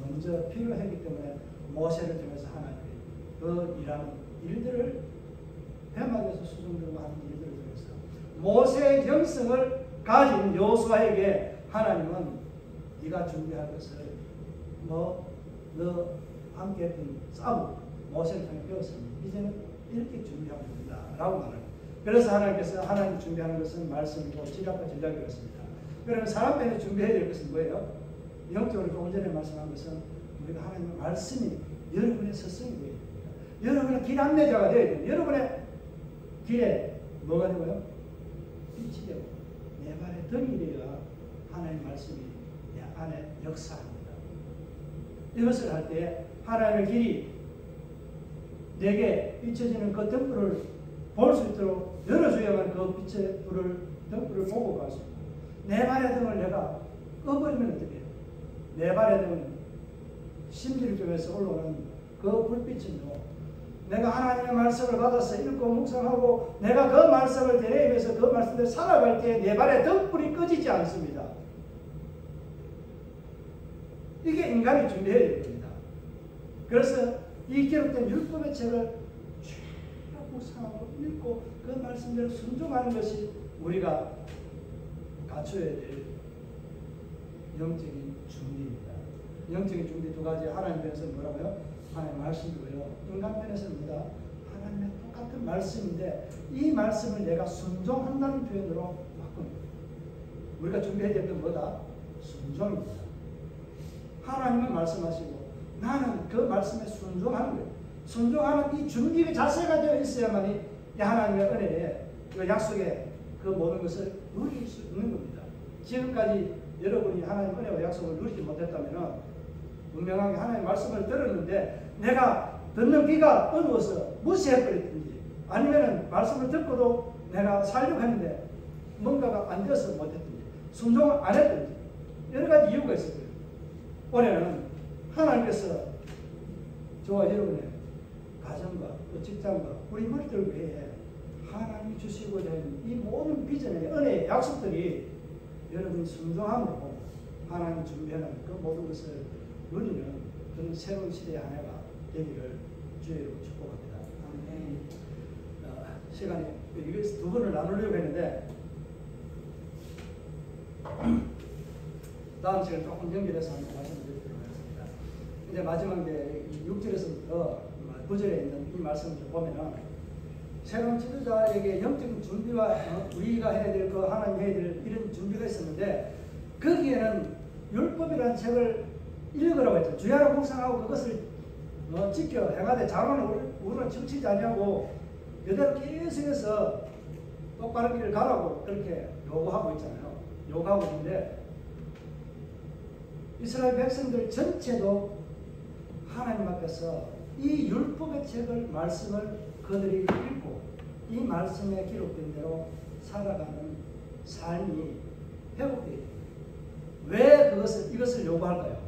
먼저 필요했기 때문에 모세를 통해서 하나님이 그 일하는 일들을 회막에서 수종들고 하는 일들을 통해서 모세의 영성을 가진 여호수아에게 하나님은 네가 준비할 것을 너 함께 했던 싸움 모세를 통해 배웠으니 이제는 이렇게 준비하면 된다 라고 말합니다. 그래서 하나님께서 하나님 준비하는 것은 말씀이고 지략과 전략이었습니다. 그러면 사람 때문에 준비해야 될 것은 뭐예요? 영적으로 조금 전에 말씀한 것은 우리가 하나님의 말씀이 여러분의 스승이 되어야 됩니다. 여러분의 길 안내자가 되어야 됩니다. 여러분의 길에 뭐가 되고요? 빛이 되고 내 발에 등이 되어야 하나님의 말씀이 내 안에 역사합니다. 이것을 할 때 하나님의 길이 내게 비춰지는 그 등불을 볼 수 있도록 열어줘야만 그 빛의 등불을 보고 갈 수 있습니다. 내 발의 등을 내가 꺼버리면 어떻게 해요? 내 발의 등은 신비를 쪽에서 올라오는 그 불빛은요, 내가 하나님의 말씀을 받아서 읽고 묵상하고 내가 그 말씀을 대리면서 그 말씀대로 살아갈 때 내 발의 등불이 꺼지지 않습니다. 이게 인간이 준비해야 될 겁니다. 그래서 이 기록된 율법의 책을 쭉 묵상하고 읽고 그 말씀대로 순종하는 것이 우리가 갖춰야 될 영적인 준비입니다. 영적인 준비 두 가지. 하나님 편에서는 뭐라고요? 하나님 말씀이고요. 인간 편에서는 뭐다? 하나님의 똑같은 말씀인데 이 말씀을 내가 순종한다는 표현으로 바꿉니다. 우리가 준비해야 될 건 뭐다? 순종입니다. 하나님은 말씀하시고 나는 그 말씀에 순종하는 거예요. 순종하는 이 준비의 자세가 되어 있어야만이 하나님의 은혜에 그 약속에 그 모든 것을 누릴 수 있는 겁니다. 지금까지 여러분이 하나님 은혜와 약속을 누리지 못했다면 분명하게 하나님의 말씀을 들었는데 내가 듣는 귀가 어두워서 무시해버렸든지 아니면 말씀을 듣고도 내가 살려고 했는데 뭔가가 안 돼서 못했든지 순종을 안 했든지 여러 가지 이유가 있을 거예요. 올해는 하나님께서 저와 여러분의 가정과 또 직장과 우리 머리들 외에 하나님이 주시고자 하는 이 모든 비전의 은혜의 약속들이 여러분이 순종함으로 하나님이 준비하는 그 모든 것을 누리는 그런 새로운 시대의 한 해가 되기를 주의로 축복합니다. 아멘. 시간이 이게 두 번을 나누려고 했는데 다음 시간에 조금 연결해서 한번 말씀드리도록 하겠습니다. 이제 마지막에 6절에서부터 9절에 있는 이 말씀을 보면은 새로운 지도자에게 영적인 준비와 우리가 해야 될 거 하나님 해야 될 이런 준비가 있었는데 거기에는 율법이라는 책을 읽으라고 했죠. 주야로 묵상하고 그것을 지켜 행하되 자로는 우리는 치우치지 아니하고 여대로 계속해서 똑바른 길을 가라고 그렇게 요구하고 있잖아요. 요구하고 있는데 이스라엘 백성들 전체도 하나님 앞에서 이 율법의 책을 말씀을 그들이 읽고 이 말씀에 기록된 대로 살아가는 삶이 회복되어야 됩니다. 왜 이것을 요구할까요?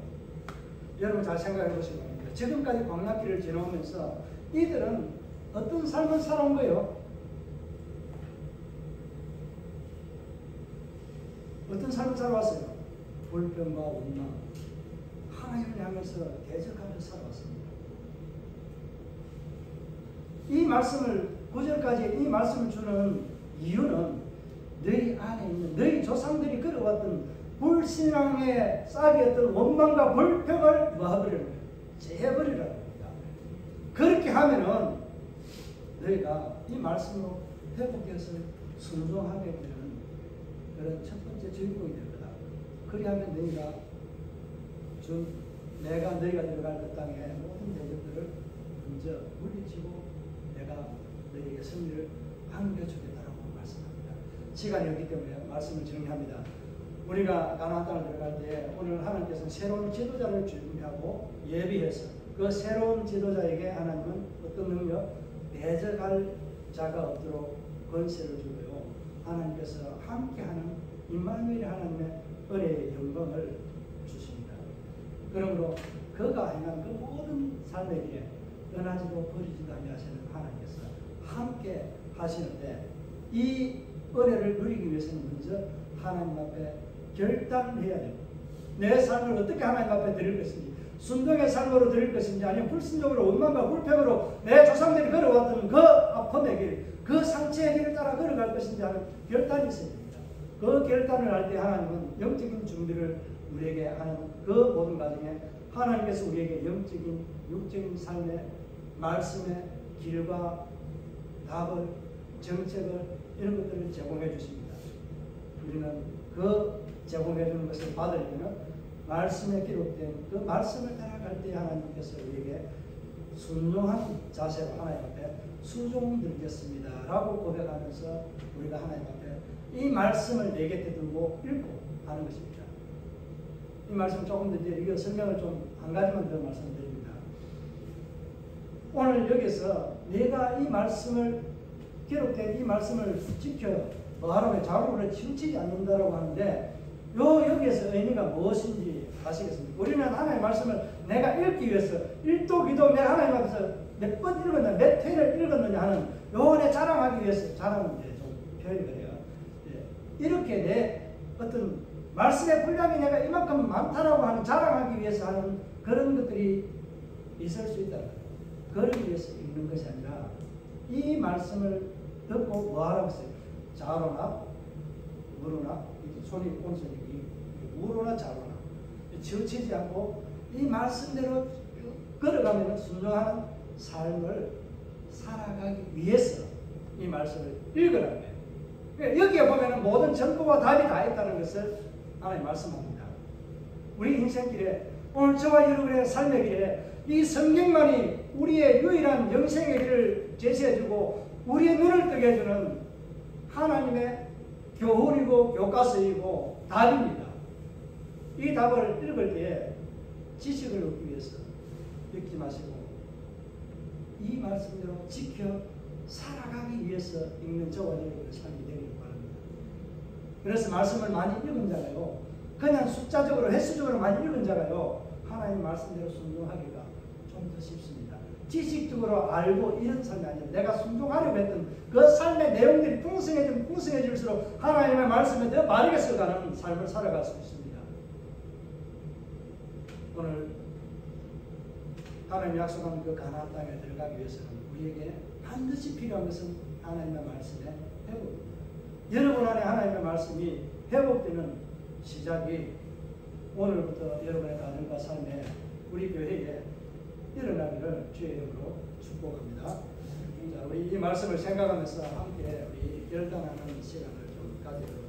여러분 잘 생각해 보시기 바랍니다. 지금까지 광야길을 지나오면서 이들은 어떤 삶을 살아온 거예요? 어떤 삶을 살아왔어요? 불평과 원망, 하나님을 향해서 대적하면서 살아왔습니다. 이 말씀을 9절까지 이 말씀을 주는 이유는 너희 안에 있는 너희 조상들이 걸어왔던 불신앙의 싹이었던 원망과 불평을 뭐하버리는 거예요? 제해버리라는 겁니다. 그렇게 하면은 너희가 이 말씀으로 회복해서 순종하게 되는 그런 첫 번째 주인공이 될 거다. 그리하면 너희가 내가 너희가 들어갈 그 땅의 모든 대적들을 먼저 물리치고 내가 너희에게 승리를 안겨주겠다라고 말씀합니다. 시간이 없기 때문에 말씀을 정리합니다. 우리가 가나안 땅을 들어갈 때 오늘 하나님께서는 새로운 지도자를 준비하고 예비해서 그 새로운 지도자에게 하나님은 어떤 능력? 대적할 자가 없도록 권세를 주고요. 하나님께서 함께하는 임마누엘 하나님의 은혜의 영광을 주십니다. 그러므로 그가 행한 그 모든 삶의 길에 떠나지도 버리지도 아니하시는 하나님께서 함께 하시는데 이 은혜를 누리기 위해서는 먼저 하나님 앞에 결단을 해야 됩니다. 내 삶을 어떻게 하나님 앞에 드릴 것인지, 순종의 삶으로 드릴 것인지, 아니면 불순종으로 원망과 불평으로 내 조상들이 걸어왔던 그 아픔의 길, 그 상처의 길을 따라 걸어갈 것인지 하는 결단이 있어야 됩니다. 그 결단을 할 때 하나님은 영적인 준비를 우리에게 하는 그 모든 과정에 하나님께서 우리에게 영적인, 육적인 삶의 말씀의 길과 답을, 정책을 이런 것들을 제공해 주십니다. 우리는 그 제공해 주는 것을 받으려면 말씀에 기록된 그 말씀을 따라갈 때 하나님께서 우리에게 순종한 자세로 하나님 앞에 수종드리겠습니다 라고 고백하면서 우리가 하나님 앞에 이 말씀을 내 곁에 두고 읽고 하는 것입니다. 이 말씀 조금 더 이제 이거 설명을 좀 한 가지만 더 말씀드립니다. 오늘 여기서 내가 이 말씀을 기록된 이 말씀을 지켜 뭐하라고 자루를 치우치지 않는다라고 하는데 여기에서 의미가 무엇인지 아시겠습니까? 우리는 하나님의 말씀을 내가 읽기 위해서 1도 2도 내가 하나님 앞에서 몇 번 읽었느냐 몇 회를 읽었느냐 하는 요원에 자랑하기 위해서 자랑은 이제 좀 표현이 그래요. 이렇게 내 어떤 말씀의 분량이 내가 이만큼 많다라고 하는 자랑하기 위해서 하는 그런 것들이 있을 수 있다. 그러기 위해서 읽는 것이 아니라 이 말씀을 듣고 뭐 하라고 했어요? 자로나 무로나 손이 온손이 무로나 자로나 치우치지 않고 이 말씀대로 걸어가면 순종하는 삶을 살아가기 위해서 이 말씀을 읽으라는 거예요. 그러니까 여기에 보면 모든 정보와 답이 다 있다는 것을 하나님 말씀합니다. 우리 인생길에 오늘 저와 여러분의 삶의 길에 이 성경만이 우리의 유일한 영생의 길을 제시해주고 우리의 눈을 뜨게 해주는 하나님의 교훈이고 교과서이고 답입니다. 이 답을 읽을 때에 지식을 얻기 위해서 읽지 마시고 이 말씀대로 지켜 살아가기 위해서 읽는 저와 여러분의 삶이 되기를 바랍니다. 그래서 말씀을 많이 읽은 자가요, 그냥 숫자적으로 횟수적으로 많이 읽은 자가요, 하나님 말씀대로 순종하기가 좀 더 쉽습니다. 지식적으로 알고 이런 삶이 아니라 내가 순종하려고 했던 그 삶의 내용들이 풍성해질수록 하나님의 말씀에 더 바르게 써가는 삶을 살아갈 수 있습니다. 오늘 하나님이 약속한 그 가나안 땅에 들어가기 위해서는 우리에게 반드시 필요한 것은 하나님의 말씀의 회복입니다. 여러분 안에 하나님의 말씀이 회복되는 시작이 오늘부터 여러분의 가정과 삶에 우리 교회에 일어나기를 주의 이름으로 축복합니다. 자, 우리 이 말씀을 생각하면서 함께 우리 결단하는 시간을 좀 가지도록